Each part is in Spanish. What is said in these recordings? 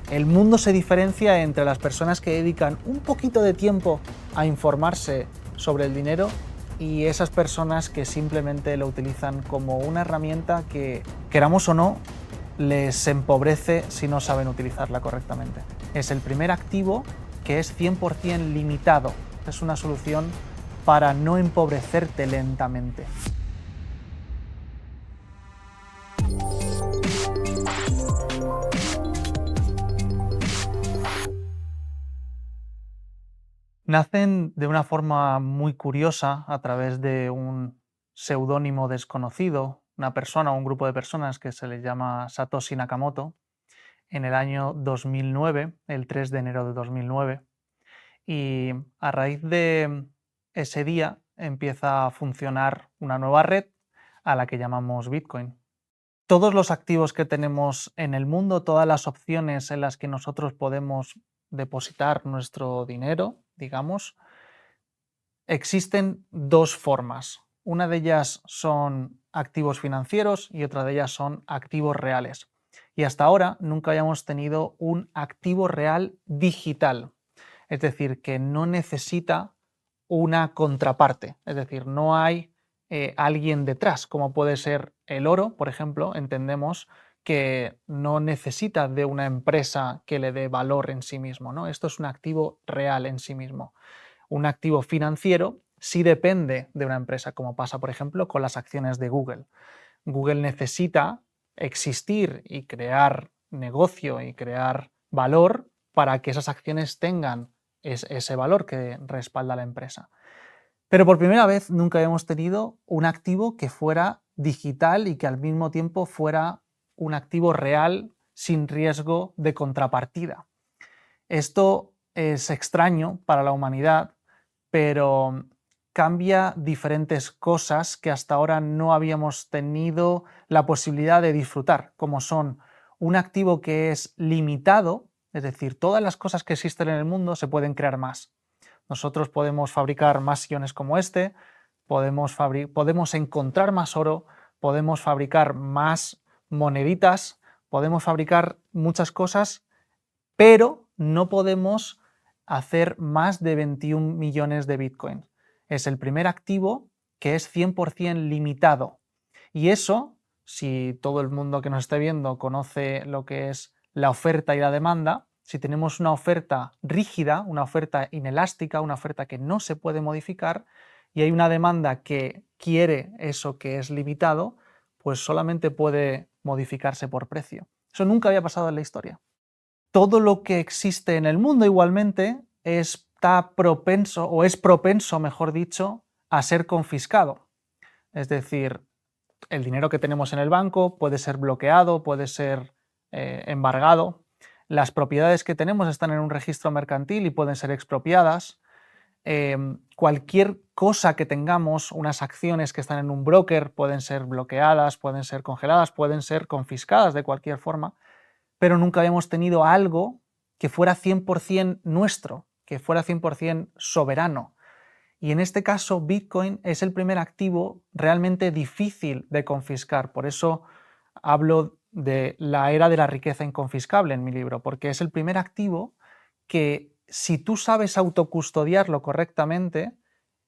El mundo se diferencia entre las personas que dedican un poquito de tiempo a informarse sobre el dinero y esas personas que simplemente lo utilizan como una herramienta que, queramos o no, les empobrece si no saben utilizarla correctamente. Es el primer activo que es 100% limitado. Es una solución para no empobrecerte lentamente. Nacen de una forma muy curiosa a través de un seudónimo desconocido, una persona o un grupo de personas que se le llama Satoshi Nakamoto, en el año 2009, el 3 de enero de 2009. Y a raíz de ese día empieza a funcionar una nueva red a la que llamamos Bitcoin. Todos los activos que tenemos en el mundo, todas las opciones en las que nosotros podemos depositar nuestro dinero, digamos, existen dos formas. Una de ellas son activos financieros y otra de ellas son activos reales. Y hasta ahora nunca habíamos tenido un activo real digital, es decir, que no necesita una contraparte, es decir, no hay alguien detrás, como puede ser el oro, por ejemplo. Entendemos que no necesita de una empresa que le dé valor en sí mismo, ¿no? Esto es un activo real en sí mismo. Un activo financiero sí depende de una empresa, como pasa, por ejemplo, con las acciones de Google. Google necesita existir y crear negocio y crear valor para que esas acciones tengan ese valor que respalda la empresa. Pero por primera vez nunca habíamos tenido un activo que fuera digital y que al mismo tiempo fuera un activo real sin riesgo de contrapartida. Esto es extraño para la humanidad, pero cambia diferentes cosas que hasta ahora no habíamos tenido la posibilidad de disfrutar, como son un activo que es limitado, es decir, todas las cosas que existen en el mundo se pueden crear más. Nosotros podemos fabricar más sillones como este, podemos encontrar más oro, podemos fabricar más moneditas, podemos fabricar muchas cosas, pero no podemos hacer más de 21 millones de Bitcoin. Es el primer activo que es 100% limitado. Y eso, si todo el mundo que nos esté viendo conoce lo que es la oferta y la demanda, si tenemos una oferta rígida, una oferta inelástica, una oferta que no se puede modificar, y hay una demanda que quiere eso que es limitado, pues solamente puede modificarse por precio. Eso nunca había pasado en la historia. Todo lo que existe en el mundo igualmente está propenso, o es propenso, mejor dicho, a ser confiscado. Es decir, el dinero que tenemos en el banco puede ser bloqueado, puede ser embargado. Las propiedades que tenemos están en un registro mercantil y pueden ser expropiadas. Cualquier cosa que tengamos, unas acciones que están en un broker, pueden ser bloqueadas, pueden ser congeladas, pueden ser confiscadas de cualquier forma, pero nunca habíamos tenido algo que fuera 100% nuestro, que fuera 100% soberano. Y en este caso, Bitcoin es el primer activo realmente difícil de confiscar. Por eso hablo de la era de la riqueza inconfiscable en mi libro, porque es el primer activo que, si tú sabes autocustodiarlo correctamente,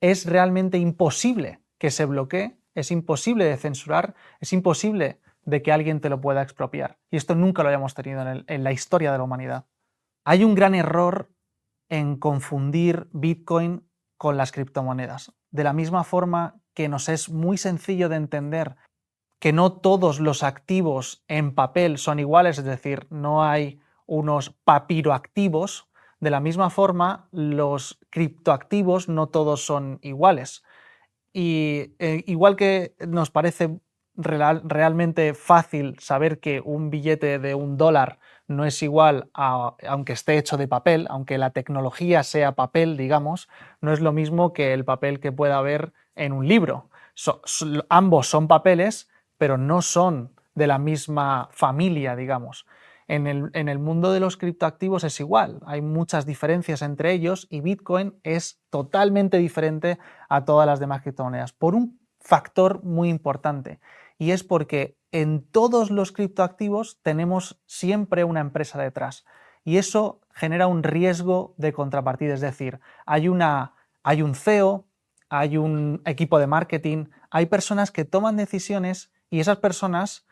es realmente imposible que se bloquee, es imposible de censurar, es imposible de que alguien te lo pueda expropiar. Y esto nunca lo habíamos tenido en la historia de la humanidad. Hay un gran error en confundir Bitcoin con las criptomonedas. De la misma forma que nos es muy sencillo de entender que no todos los activos en papel son iguales, es decir, no hay unos papiroactivos, de la misma forma los criptoactivos no todos son iguales. Y igual que nos parece realmente fácil saber que un billete de $1 no es igual aunque esté hecho de papel, aunque la tecnología sea papel, digamos, no es lo mismo que el papel que pueda haber en un libro. Ambos son papeles, pero no son de la misma familia, digamos. En el mundo de los criptoactivos es igual, hay muchas diferencias entre ellos y Bitcoin es totalmente diferente a todas las demás criptomonedas por un factor muy importante, y es porque en todos los criptoactivos tenemos siempre una empresa detrás. y eso genera un riesgo de contrapartida, es decir, hay un CEO, hay un equipo de marketing, hay personas que toman decisiones y esas personas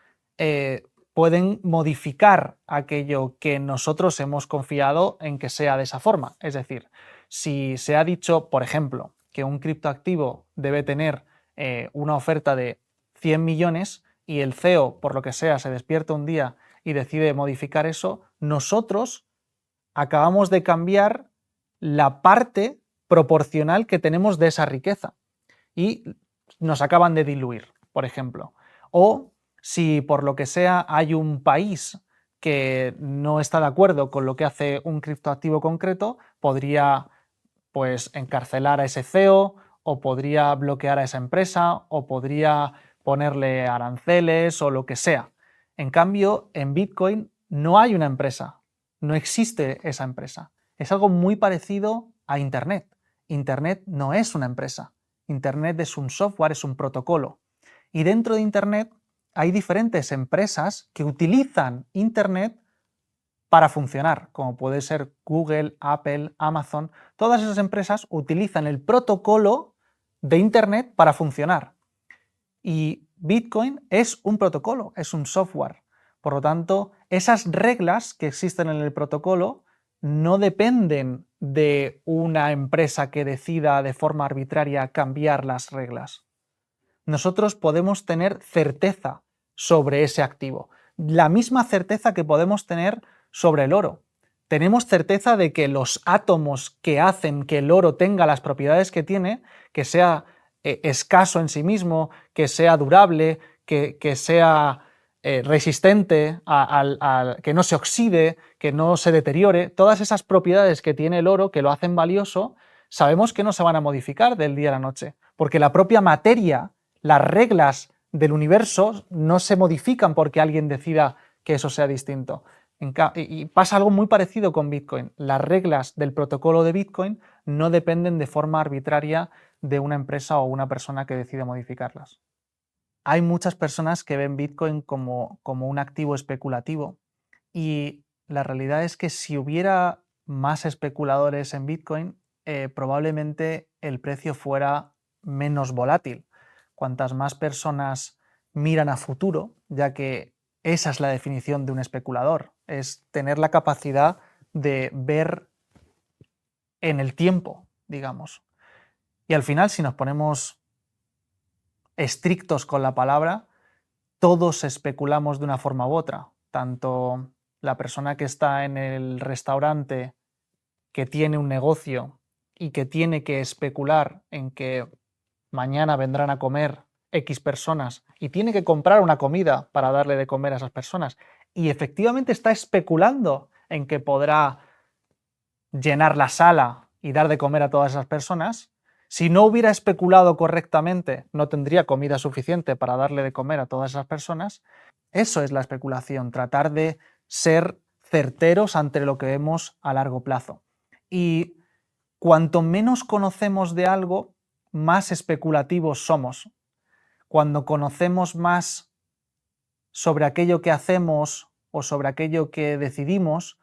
pueden modificar aquello que nosotros hemos confiado en que sea de esa forma. Es decir, si se ha dicho, por ejemplo, que un criptoactivo debe tener una oferta de 100 millones y el CEO, por lo que sea, se despierta un día y decide modificar eso, nosotros acabamos de cambiar la parte proporcional que tenemos de esa riqueza y nos acaban de diluir, por ejemplo. O si por lo que sea hay un país que no está de acuerdo con lo que hace un criptoactivo concreto, podría pues encarcelar a ese CEO o podría bloquear a esa empresa o podría ponerle aranceles o lo que sea. En cambio, en Bitcoin no hay una empresa, no existe esa empresa. Es algo muy parecido a Internet. Internet no es una empresa. Internet es un software, es un protocolo. Y dentro de Internet hay diferentes empresas que utilizan Internet para funcionar, como puede ser Google, Apple, Amazon. Todas esas empresas utilizan el protocolo de Internet para funcionar. Y Bitcoin es un protocolo, es un software. Por lo tanto, esas reglas que existen en el protocolo no dependen de una empresa que decida de forma arbitraria cambiar las reglas. Nosotros podemos tener certeza sobre ese activo, la misma certeza que podemos tener sobre el oro. Tenemos certeza de que los átomos que hacen que el oro tenga las propiedades que tiene, que sea escaso en sí mismo, que sea durable, que sea resistente, que no se oxide, que no se deteriore, todas esas propiedades que tiene el oro que lo hacen valioso, sabemos que no se van a modificar del día a la noche, porque la propia materia, las reglas del universo no se modifican porque alguien decida que eso sea distinto. Y pasa algo muy parecido con Bitcoin. Las reglas del protocolo de Bitcoin no dependen de forma arbitraria de una empresa o una persona que decide modificarlas. Hay muchas personas que ven Bitcoin como un activo especulativo y la realidad es que si hubiera más especuladores en Bitcoin, probablemente el precio fuera menos volátil. Cuantas más personas miran a futuro, ya que esa es la definición de un especulador, es tener la capacidad de ver en el tiempo, digamos. Y al final, si nos ponemos estrictos con la palabra, todos especulamos de una forma u otra, tanto la persona que está en el restaurante, que tiene un negocio y que tiene que especular en que mañana vendrán a comer X personas y tiene que comprar una comida para darle de comer a esas personas y efectivamente está especulando en que podrá llenar la sala y dar de comer a todas esas personas. Si no hubiera especulado correctamente, no tendría comida suficiente para darle de comer a todas esas personas. Eso es la especulación, tratar de ser certeros ante lo que vemos a largo plazo. Y cuanto menos conocemos de algo, más especulativos somos. Cuando conocemos más sobre aquello que hacemos o sobre aquello que decidimos,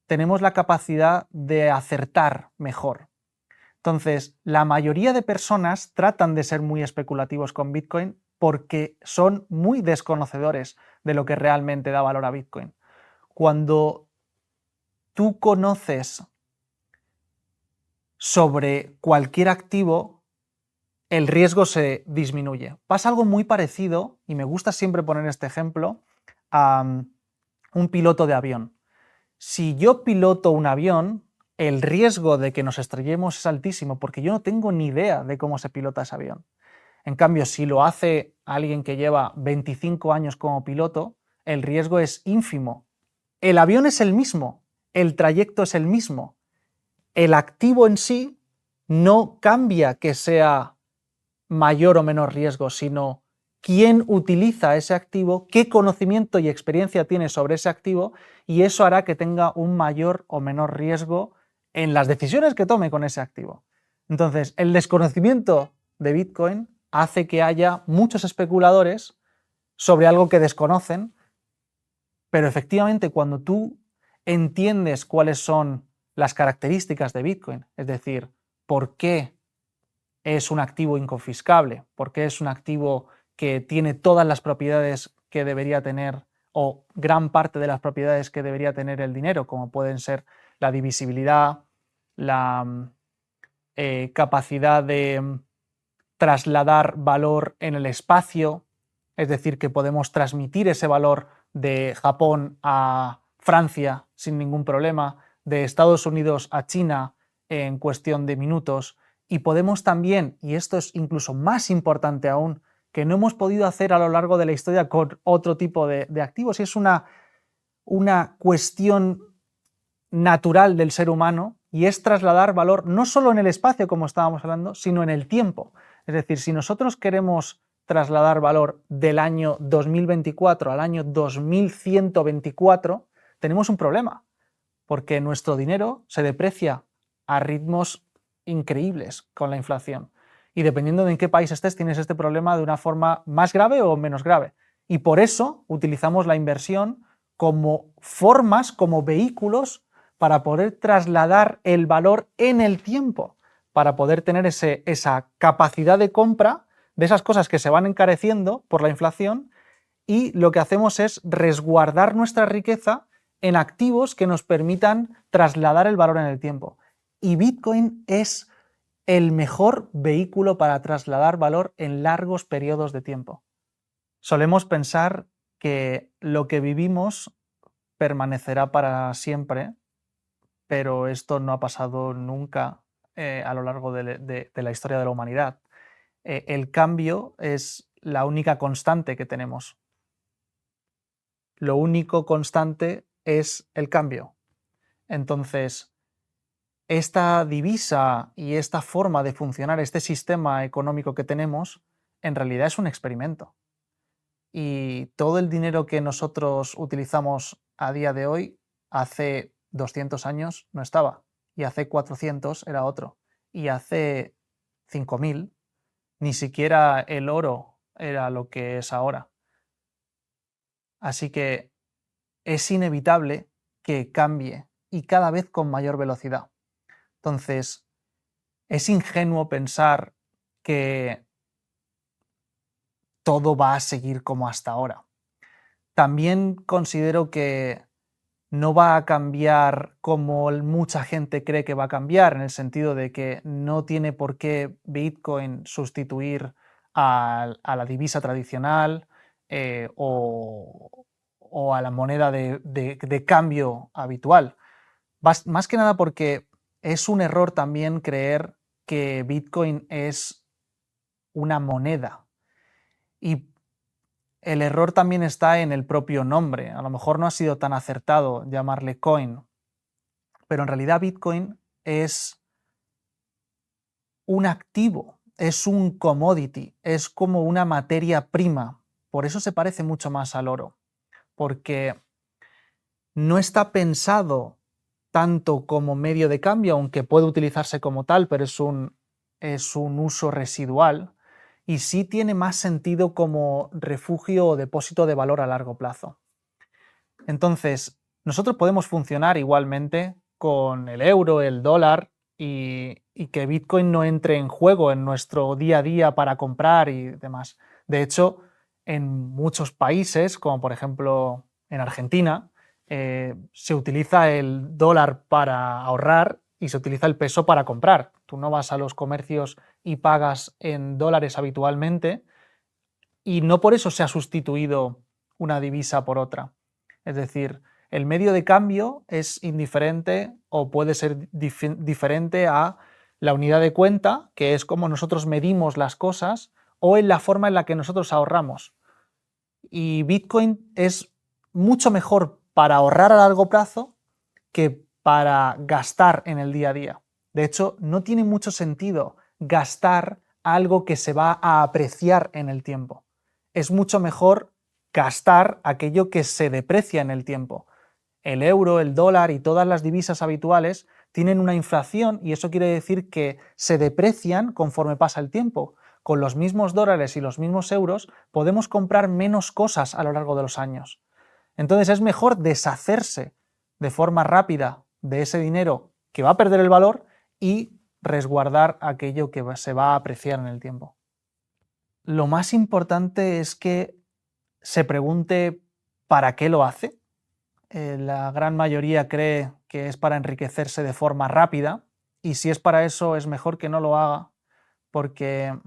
tenemos la capacidad de acertar mejor. Entonces, la mayoría de personas tratan de ser muy especulativos con Bitcoin porque son muy desconocedores de lo que realmente da valor a Bitcoin. Cuando tú conoces sobre cualquier activo, el riesgo se disminuye. Pasa algo muy parecido, y me gusta siempre poner este ejemplo, a un piloto de avión. Si yo piloto un avión, el riesgo de que nos estrellemos es altísimo porque yo no tengo ni idea de cómo se pilota ese avión. En cambio, si lo hace alguien que lleva 25 años como piloto, el riesgo es ínfimo. El avión es el mismo, el trayecto es el mismo. El activo en sí no cambia que sea mayor o menor riesgo, sino quién utiliza ese activo, qué conocimiento y experiencia tiene sobre ese activo, y eso hará que tenga un mayor o menor riesgo en las decisiones que tome con ese activo. Entonces, el desconocimiento de Bitcoin hace que haya muchos especuladores sobre algo que desconocen, pero efectivamente cuando tú entiendes cuáles son las características de Bitcoin, es decir, por qué es un activo inconfiscable, por qué es un activo que tiene todas las propiedades que debería tener o gran parte de las propiedades que debería tener el dinero, como pueden ser la divisibilidad, la capacidad de trasladar valor en el espacio, es decir, que podemos transmitir ese valor de Japón a Francia sin ningún problema, de Estados Unidos a China en cuestión de minutos, y podemos también, y esto es incluso más importante aún, que no hemos podido hacer a lo largo de la historia con otro tipo de activos, y es una cuestión natural del ser humano, y es trasladar valor no solo en el espacio, como estábamos hablando, sino en el tiempo. Es decir, si nosotros queremos trasladar valor del año 2024 al año 2124, tenemos un problema, porque nuestro dinero se deprecia a ritmos increíbles con la inflación. Y dependiendo de en qué país estés, tienes este problema de una forma más grave o menos grave. Y por eso utilizamos la inversión como formas, como vehículos para poder trasladar el valor en el tiempo, para poder tener esa capacidad de compra de esas cosas que se van encareciendo por la inflación, y lo que hacemos es resguardar nuestra riqueza en activos que nos permitan trasladar el valor en el tiempo. Y Bitcoin es el mejor vehículo para trasladar valor en largos periodos de tiempo. Solemos pensar que lo que vivimos permanecerá para siempre, pero esto no ha pasado nunca a lo largo de la historia de la humanidad. El cambio es la única constante que tenemos. Lo único constante es el cambio. Entonces, esta divisa y esta forma de funcionar, este sistema económico que tenemos, en realidad es un experimento. Y todo el dinero que nosotros utilizamos a día de hoy, hace 200 años no estaba, y hace 400 era otro, y hace 5000 ni siquiera el oro era lo que es ahora. Así que es inevitable que cambie, y cada vez con mayor velocidad. Entonces, es ingenuo pensar que todo va a seguir como hasta ahora. También considero que no va a cambiar como mucha gente cree que va a cambiar, en el sentido de que no tiene por qué Bitcoin sustituir a la divisa tradicional o a la moneda de cambio habitual. Más que nada porque es un error también creer que Bitcoin es una moneda. Y el error también está en el propio nombre. A lo mejor no ha sido tan acertado llamarle coin, pero en realidad Bitcoin es un activo, es un commodity, es como una materia prima. Por eso se parece mucho más al oro, porque no está pensado tanto como medio de cambio, aunque puede utilizarse como tal, pero es un uso residual, y sí tiene más sentido como refugio o depósito de valor a largo plazo. Entonces, nosotros podemos funcionar igualmente con el euro, el dólar, y que Bitcoin no entre en juego en nuestro día a día para comprar y demás. De hecho, en muchos países, como por ejemplo en Argentina, se utiliza el dólar para ahorrar y se utiliza el peso para comprar. Tú no vas a los comercios y pagas en dólares habitualmente, y no por eso se ha sustituido una divisa por otra. Es decir, el medio de cambio es indiferente o puede ser diferente a la unidad de cuenta, que es como nosotros medimos las cosas, o en la forma en la que nosotros ahorramos. Y Bitcoin es mucho mejor para ahorrar a largo plazo que para gastar en el día a día. De hecho, no tiene mucho sentido gastar algo que se va a apreciar en el tiempo. Es mucho mejor gastar aquello que se deprecia en el tiempo. El euro, el dólar y todas las divisas habituales tienen una inflación, y eso quiere decir que se deprecian conforme pasa el tiempo. Con los mismos dólares y los mismos euros podemos comprar menos cosas a lo largo de los años. Entonces es mejor deshacerse de forma rápida de ese dinero que va a perder el valor y resguardar aquello que se va a apreciar en el tiempo. Lo más importante es que se pregunte para qué lo hace. La gran mayoría cree que es para enriquecerse de forma rápida, y si es para eso es mejor que no lo haga, porque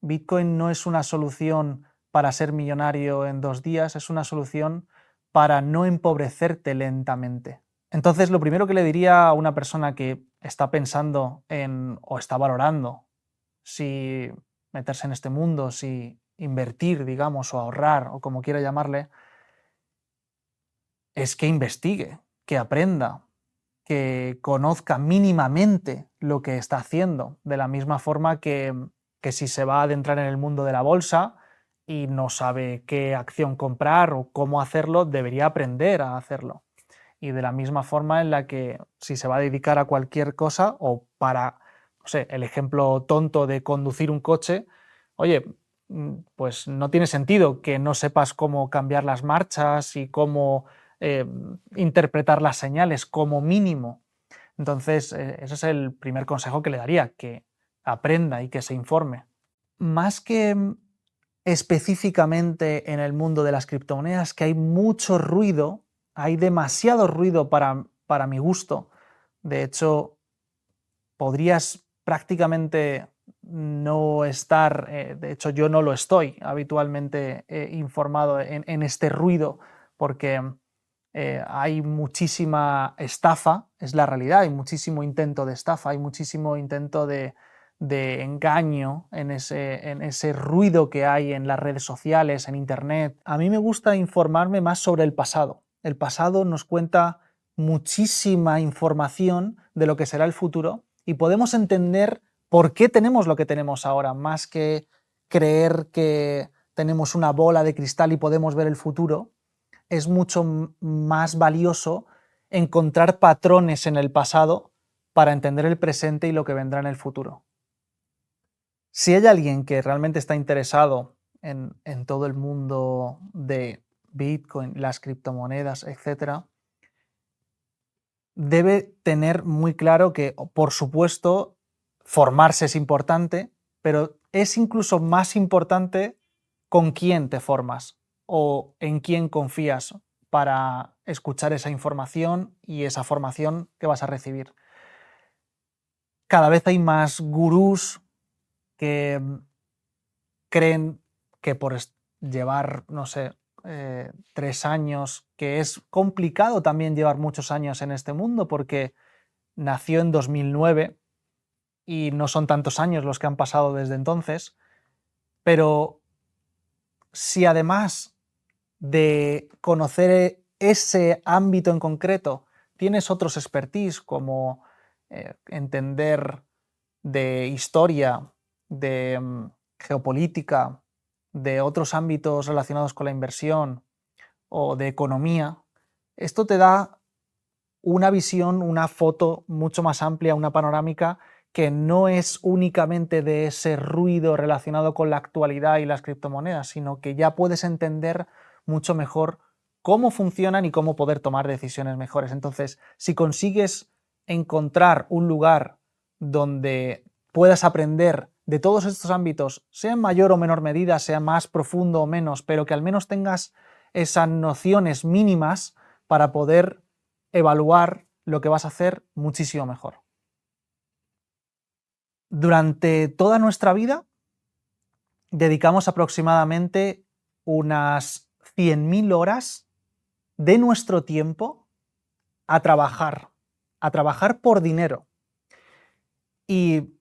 Bitcoin no es una solución para ser millonario en 2 días, es una solución para no empobrecerte lentamente. Entonces, lo primero que le diría a una persona que está pensando en o está valorando si meterse en este mundo, si invertir, digamos, o ahorrar, o como quiera llamarle, es que investigue, que aprenda, que conozca mínimamente lo que está haciendo, de la misma forma que si se va a adentrar en el mundo de la bolsa y no sabe qué acción comprar o cómo hacerlo, debería aprender a hacerlo. Y de la misma forma en la que si se va a dedicar a cualquier cosa o para, no sé, el ejemplo tonto de conducir un coche, oye, pues no tiene sentido que no sepas cómo cambiar las marchas y cómo interpretar las señales como mínimo. Entonces, ese es el primer consejo que le daría, que aprenda y que se informe. Más que específicamente en el mundo de las criptomonedas, que hay mucho ruido, hay demasiado ruido para mi gusto. De hecho, podrías prácticamente no estar, de hecho yo no lo estoy habitualmente informado en este ruido, porque hay muchísima estafa, es la realidad, hay muchísimo intento de estafa, hay muchísimo intento de engaño en ese ruido que hay en las redes sociales, en internet. A mí me gusta informarme más sobre el pasado. El pasado nos cuenta muchísima información de lo que será el futuro y podemos entender por qué tenemos lo que tenemos ahora, más que creer que tenemos una bola de cristal y podemos ver el futuro. Es mucho más valioso encontrar patrones en el pasado para entender el presente y lo que vendrá en el futuro. Si hay alguien que realmente está interesado en todo el mundo de Bitcoin, las criptomonedas, etc., debe tener muy claro que, por supuesto, formarse es importante, pero es incluso más importante con quién te formas o en quién confías para escuchar esa información y esa formación que vas a recibir. Cada vez hay más gurús que creen que por llevar, no sé, 3 años, que es complicado también llevar muchos años en este mundo porque nació en 2009 y no son tantos años los que han pasado desde entonces, pero si además de conocer ese ámbito en concreto tienes otros expertise como entender de historia, de geopolítica, de otros ámbitos relacionados con la inversión o de economía, esto te da una visión, una foto mucho más amplia, una panorámica que no es únicamente de ese ruido relacionado con la actualidad y las criptomonedas, sino que ya puedes entender mucho mejor cómo funcionan y cómo poder tomar decisiones mejores. Entonces, si consigues encontrar un lugar donde puedas aprender de todos estos ámbitos, sea en mayor o menor medida, sea más profundo o menos, pero que al menos tengas esas nociones mínimas para poder evaluar lo que vas a hacer muchísimo mejor. Durante toda nuestra vida dedicamos aproximadamente unas 100.000 horas de nuestro tiempo a trabajar por dinero. Y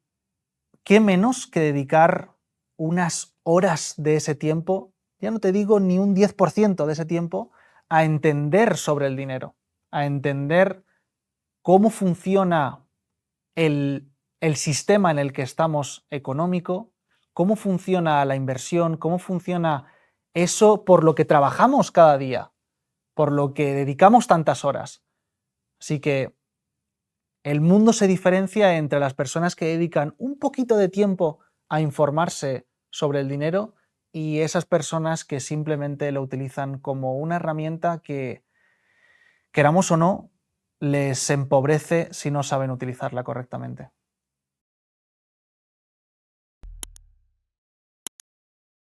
qué menos que dedicar unas horas de ese tiempo, ya no te digo ni un 10% de ese tiempo, a entender sobre el dinero, a entender cómo funciona el sistema en el que estamos económico, cómo funciona la inversión, cómo funciona eso por lo que trabajamos cada día, por lo que dedicamos tantas horas. Así que el mundo se diferencia entre las personas que dedican un poquito de tiempo a informarse sobre el dinero y esas personas que simplemente lo utilizan como una herramienta que, queramos o no, les empobrece si no saben utilizarla correctamente.